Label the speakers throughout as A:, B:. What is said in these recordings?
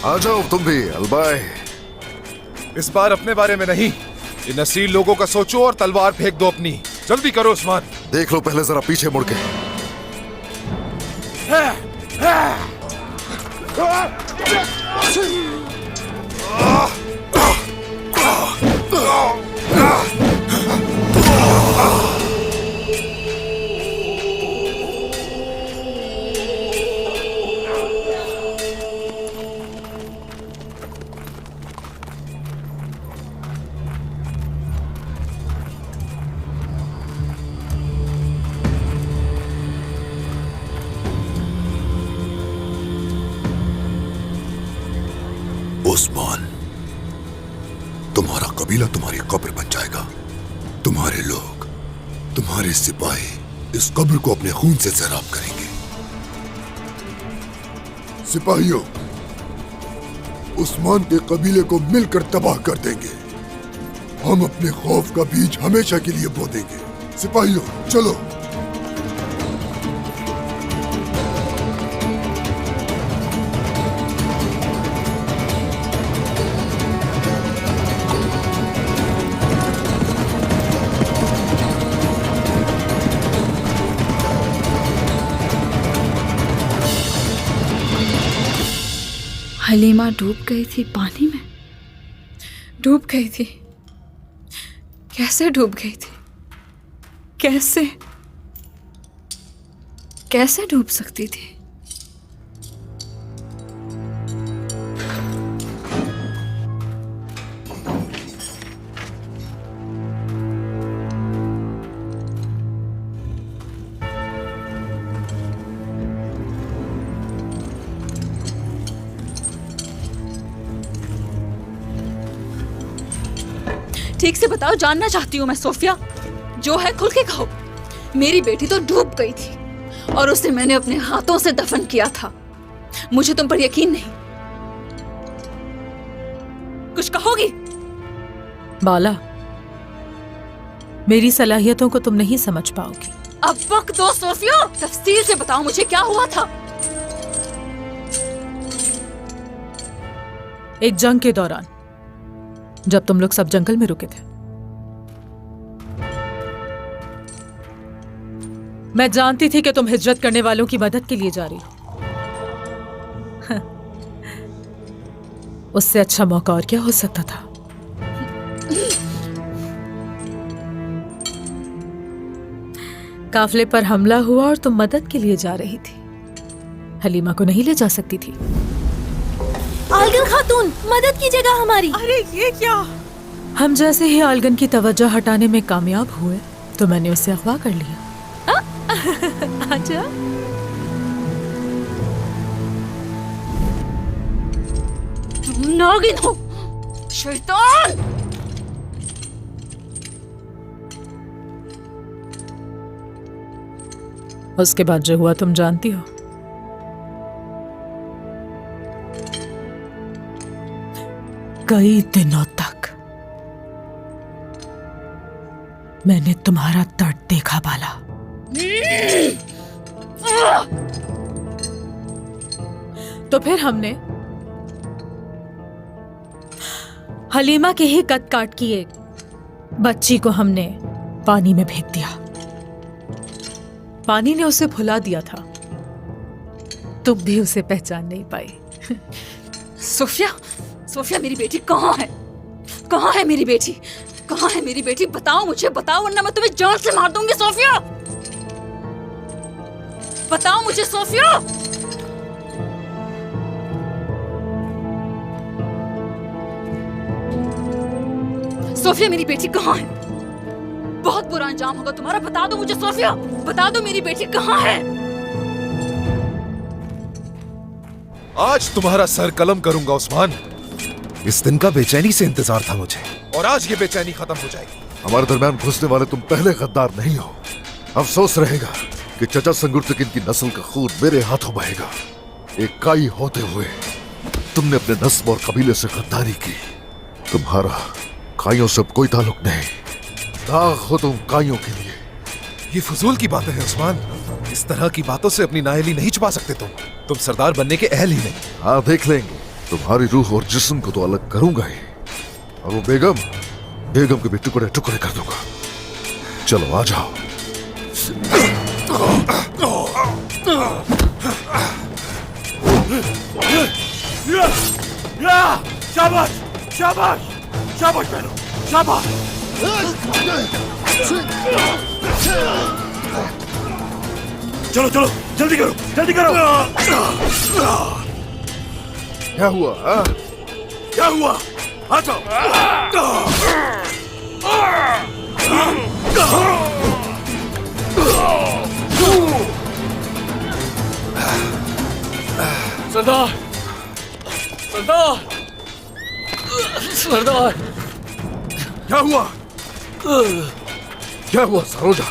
A: आ जाओ तुम भी अलबाई।
B: इस बार अपने बारे में नहीं, इन असील लोगों का सोचो और तलवार फेंक दो अपनी। जल्दी करो उस्मान।
A: देख लो पहले जरा पीछे मुड़ के।
C: उस्मान, तुम्हारा कबीला तुम्हारी कब्र बन जाएगा। तुम्हारे लोग, तुम्हारे सिपाही इस कब्र को अपने खून से सैराब करेंगे। सिपाहियों, उस्मान के कबीले को मिलकर तबाह कर देंगे। हम अपने खौफ का बीज हमेशा के लिए बो देंगे। सिपाहियों चलो।
D: हलीमा डूब गई थी पानी में, डूब गई थी। कैसे डूब गई थी? कैसे कैसे डूब सकती थी? ठीक से बताओ, जानना चाहती हूँ मैं सोफिया। जो है खुल के कहो। मेरी बेटी तो डूब गई थी और उसे मैंने अपने हाथों से दफन किया था। मुझे तुम पर यकीन नहीं। कुछ कहोगी?
E: बाला, मेरी सलाहियतों को तुम नहीं समझ पाओगी।
D: अब वक्त दो सोफिया, तफसील से बताओ मुझे क्या हुआ था।
E: एक जंग के दौरान जब तुम लोग सब जंगल में रुके थे, मैं जानती थी कि तुम हिजरत करने वालों की मदद के लिए जा रही हो। उससे अच्छा मौका और क्या हो सकता था? काफिले पर हमला हुआ और तुम मदद के लिए जा रही थी। हलीमा को नहीं ले जा सकती थी।
F: आलगन खातून, मदद कीजिएगा हमारी।
E: अरे ये क्या? हम जैसे ही आलगन की तवज्जो हटाने में कामयाब हुए तो मैंने उसे अगवा कर लिया। आजा।
D: तुम नागिन हो, शैतान।
E: उसके बाद जो हुआ तुम जानती हो। कई दिनों तक मैंने तुम्हारा दर्द देखा बाला। तो फिर हमने हलीमा के ही कद काट की एक बच्ची को हमने पानी में फेंक दिया। पानी ने उसे भुला दिया था। तुम भी उसे पहचान नहीं पाई।
D: सोफिया, सोफिया मेरी बेटी कहाँ है? कहाँ है मेरी बेटी? कहाँ है मेरी बेटी? बताओ मुझे, बताओ, वरना मैं तुम्हें जान से मार दूंगी। सोफिया, बताओ मुझे सोफिया। सोफिया मेरी बेटी कहाँ है? बहुत बुरा अंजाम होगा तुम्हारा। बता दो मुझे सोफिया, बता दो मेरी बेटी कहाँ है?
B: आज तुम्हारा सर कलम करूंगा उस्मान। इस दिन का बेचैनी से इंतजार था मुझे, और आज ये बेचैनी खत्म हो जाएगी।
A: हमारे दरमियान घुसने वाले तुम पहले गद्दार नहीं हो। अफसोस रहेगा कि चचा संगुर्तकिन की नस्ल का खून मेरे हाथों बहेगा। एक काई होते हुए तुमने अपने नस्ब और कबीले से गद्दारी की। तुम्हारा काइयों से कोई ताल्लुक नहीं। दाग हो तुम काइयों के लिए।
B: ये फजूल की बातें हैं उस्मान। इस तरह की बातों से अपनी नाअहली नहीं छुपा सकते तुम सरदार बनने के अहल ही नहीं।
A: हाँ देख लेंगे, तुम्हारी रूह और जिस्म को तो अलग करूंगा ही, और वो बेगम के भी टुकड़े टुकड़े कर दूंगा। चलो आ जाओ।
G: शाबाश शाबाश शाबाश बहनों, शाबाश। चलो चलो जल्दी करो जल्दी करो।
A: क्या हुआ हाँ?
G: क्या हुआ? आ जाओ।
H: सरदार सरदार सरदार,
G: क्या हुआ?
A: क्या हुआ सरोजा?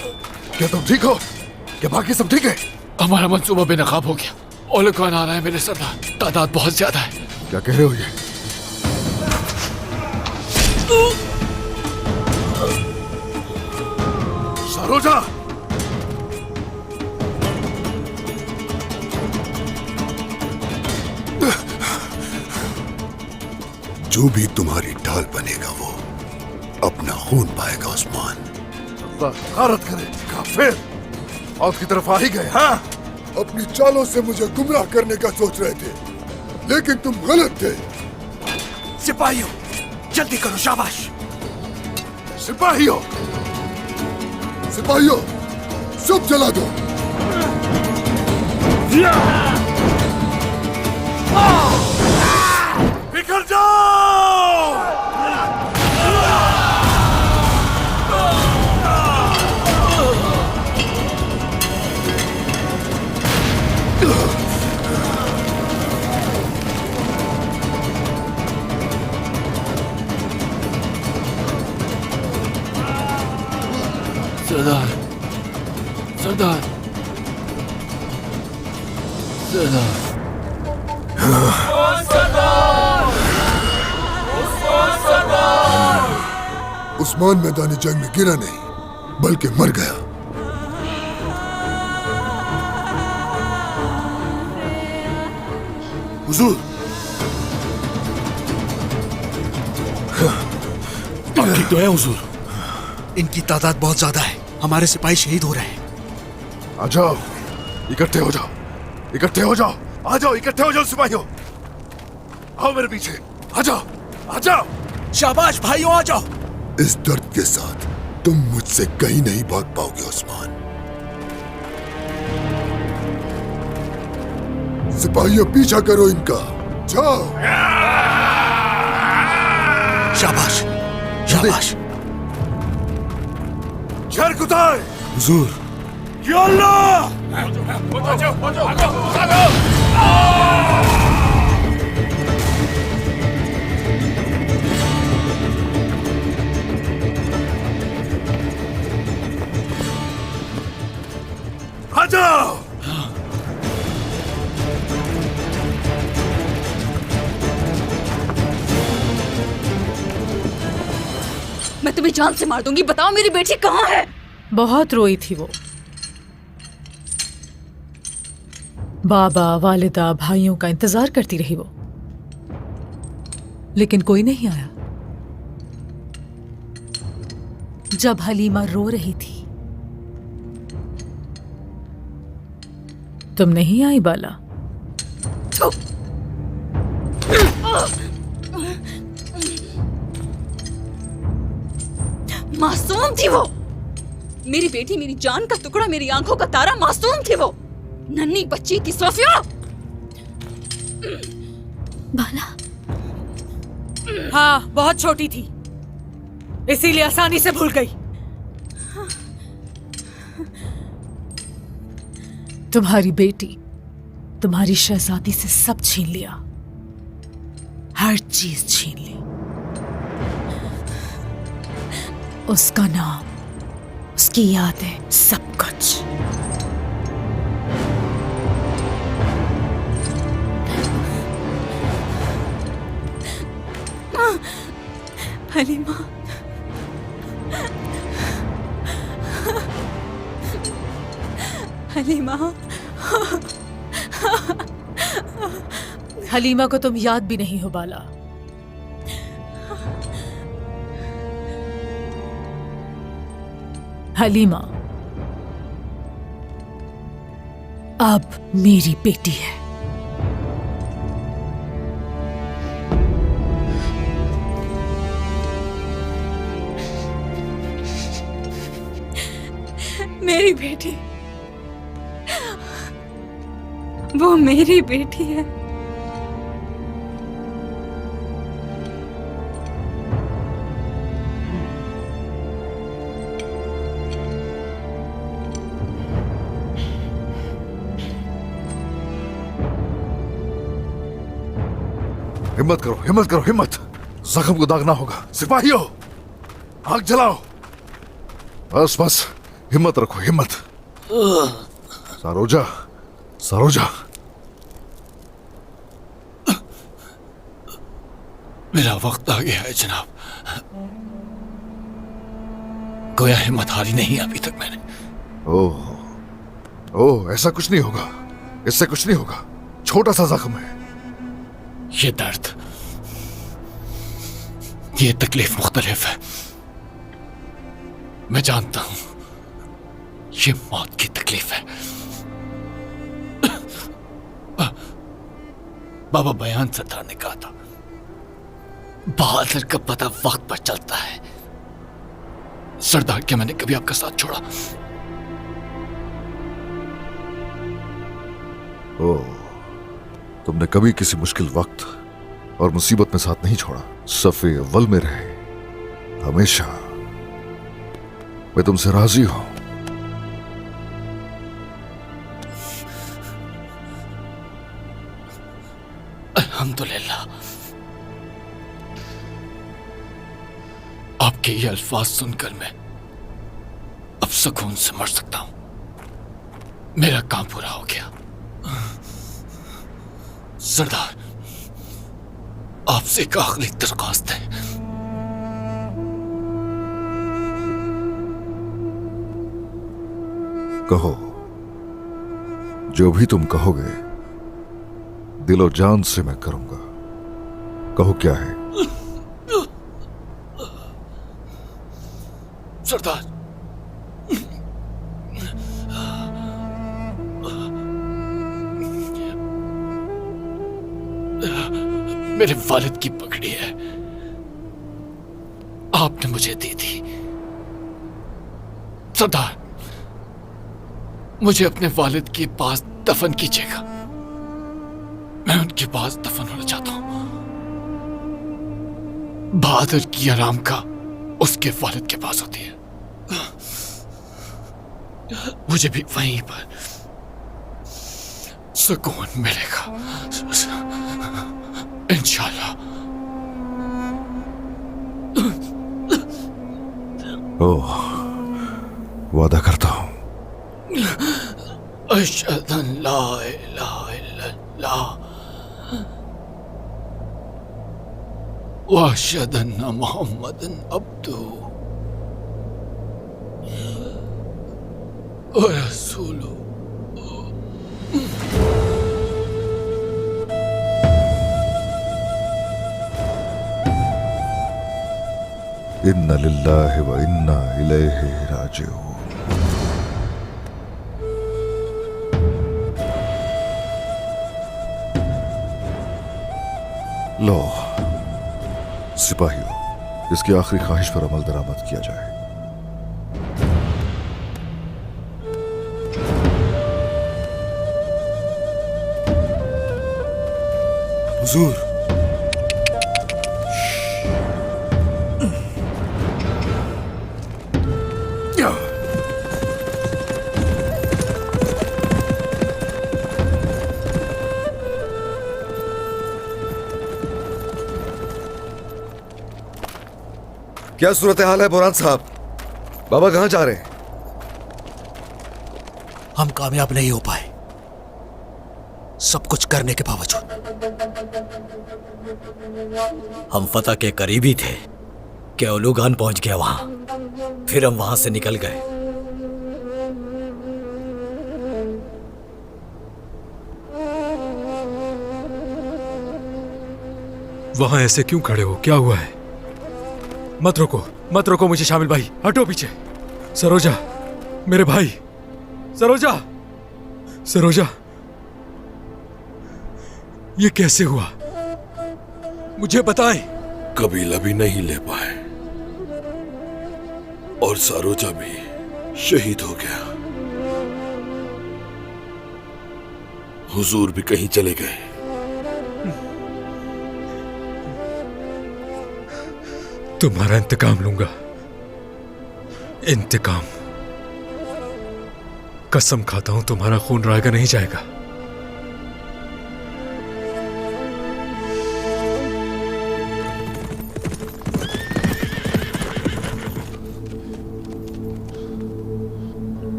A: क्या तुम ठीक हो? क्या बाकी सब ठीक है?
H: हमारा मंसूबा बेनकाब हो गया। ओलुकान आ रहा है मेरे सरदार, तादाद बहुत ज्यादा है।
A: क्या कह रहे हो ये?
G: सरोजा,
C: जो भी तुम्हारी ढाल बनेगा वो अपना खून पाएगा उस्मान।
A: गारत करे काफिर, मौत की तरफ आ ही गए। हाँ,
C: अपनी चालों से मुझे गुमराह करने का सोच रहे थे, लेकिन तुम गलत थे।
G: सिपाहियों जल्दी करो, शाबाश।
A: सिपाहियों
C: सिपाहियों सब जला दो।
G: बिखर जाओ।
H: सरदार सरदार सरदार,
C: उस्मान मैदानी जंग में गिरा नहीं, बल्कि मर गया।
G: हुजूर, आपकी तो है हुजूर।
I: इनकी तादाद बहुत ज्यादा है, हमारे सिपाही शहीद हो रहे हैं।
A: आ जाओ, इकट्ठे हो जाओ, इकट्ठे हो जाओ, आ जाओ, इकट्ठे हो जाओ सिपाहियों। आओ मेरे पीछे, आ जाओ, आ जाओ।
I: शाबाश भाइयों, आ जाओ।
C: इस दर्द के साथ तुम मुझसे कहीं नहीं भाग पाओगे उस्मान। सिपाहियों पीछा करो इनका, जाओ।
I: शाबाश शाबाश।
G: जर कुताय
C: हुजूर,
G: या अल्लाह। आ जाओ।
D: मैं तुम्हें जान से मार दूंगी। बताओ मेरी बेटी कहाँ है?
E: बहुत रोई थी वो। बाबा, वालिदा, भाइयों का इंतजार करती रही वो, लेकिन कोई नहीं आया। जब हलीमा रो रही थी, तुम नहीं आई बाला।
D: मासूम थी वो। मेरी बेटी, मेरी जान का टुकड़ा, मेरी आंखों का तारा, मासूम थी वो। नन्ही बच्ची की सोफिया।
F: बाला,
E: हाँ, बहुत छोटी थी, इसीलिए आसानी से भूल गई। तुम्हारी बेटी तुम्हारी शहजादी से सब छीन लिया, हर चीज छीन ली। उसका नाम, उसकी यादें, सब कुछ।
F: हलीमा, हलीमा,
E: हलीमा को तुम याद भी नहीं हो बाला। हलीमा अब मेरी बेटी है।
F: मेरी बेटी, वो मेरी बेटी है।
A: हिम्मत करो, हिम्मत करो, हिम्मत। जख्म को दागना होगा। सिपाहियों, आग जलाओ। बस बस, हिम्मत रखो, हिम्मत। सरोजा, सरोजा।
H: मेरा वक्त आ गया है जनाब। गोया हिम्मत हारी नहीं अभी तक मैंने।
A: ओह, ओह, ऐसा कुछ नहीं होगा, इससे कुछ नहीं होगा। छोटा सा जख्म है।
H: ये दर्द, ये तकलीफ मुख्तलिफ है। मैं जानता हूं ये मौत की तकलीफ है। बाबा बयान सरदार ने कहा था, बहादुर का पता वक्त पर चलता है। सरदार, क्या मैंने कभी आपका साथ छोड़ा?
A: ओह, तुमने कभी किसी मुश्किल वक्त और मुसीबत में साथ नहीं छोड़ा। सफ़े अव्वल में रहे हमेशा। मैं तुमसे राजी हूं।
H: अल्हम्दुलिल्लाह, आपके ये अल्फाज सुनकर मैं अब सुकून से मर सकता हूं। मेरा काम पूरा हो गया। सरदार, आपसे एक आखिरी दरख्वास्त है।
A: कहो, जो भी तुम कहोगे दिलो जान से मैं करूंगा। कहो क्या है?
H: सरदार, मेरे वालिद की पगड़ी है, आपने मुझे दी थी। सरदार, मुझे अपने वालिद के पास दफन कीजिएगा। मैं उनके पास दफन होना चाहता हूं। बहादुर की आराम का उसके वालिद के पास होती है। मुझे भी वहीं पर सुकून मिलेगा इंशाल्लाह।
A: ओह, वादा करता हूं।
H: अशहदु अल्ला इलाहा इल्लल्लाह व अशहदु अन्ना मुहम्मदन अब्दुहु व रसूलुहु।
A: इन्ना लिल्लाहि व इन्ना इलैहि राजिऊन। लो सिपाहियों, इसकी आखिरी ख्वाहिश पर अमल दरामद किया जाए।
I: हुजूर,
B: क्या सूरत हाल है बुरहान साहब? बाबा कहां जा रहे हैं?
I: हम कामयाब नहीं हो पाए, सब कुछ करने के बावजूद।
G: हम फतह के करीबी थे कि ओलुगान पहुंच गया वहां, फिर हम वहां से निकल गए।
H: वहां ऐसे क्यों खड़े हो? क्या हुआ है? मत रोको मुझे शामिल भाई, हटो पीछे। सरोजा, मेरे भाई, सरोजा, ये कैसे हुआ? मुझे बताएं।
C: कबीला भी नहीं ले पाए और सरोजा भी शहीद हो गया। हुजूर भी कहीं चले गए।
H: तुम्हारा इंतकाम लूंगा, इंतकाम। कसम खाता हूं तुम्हारा खून रायगा नहीं जाएगा।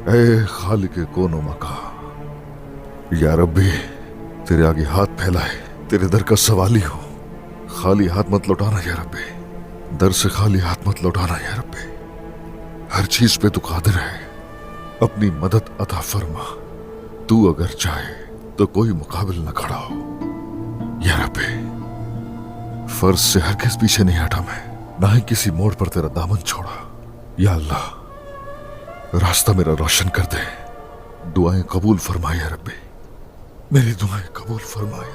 A: ऐ खालिक कोनो मका, या रब्बी तेरे आगे हाथ फैलाए, तेरे दर का सवाली हो। खाली हाथ मत लौटाना या रब्बी, दर से खाली हाथ मत लौटाना या रब्बी। हर चीज पे तू कादिर है, अपनी मदद अता फरमा। तू अगर चाहे तो कोई मुकाबिल न खड़ा हो या रब्बी। फर्ज से हरगिज पीछे नहीं हटा मैं, ना ही किसी मोड़ पर तेरा दामन छोड़ा। या अल्लाह, रास्ता मेरा रोशन कर दे, दुआएं कबूल फरमाए या रब्बी, मेरी दुआएं कबूल फरमाए।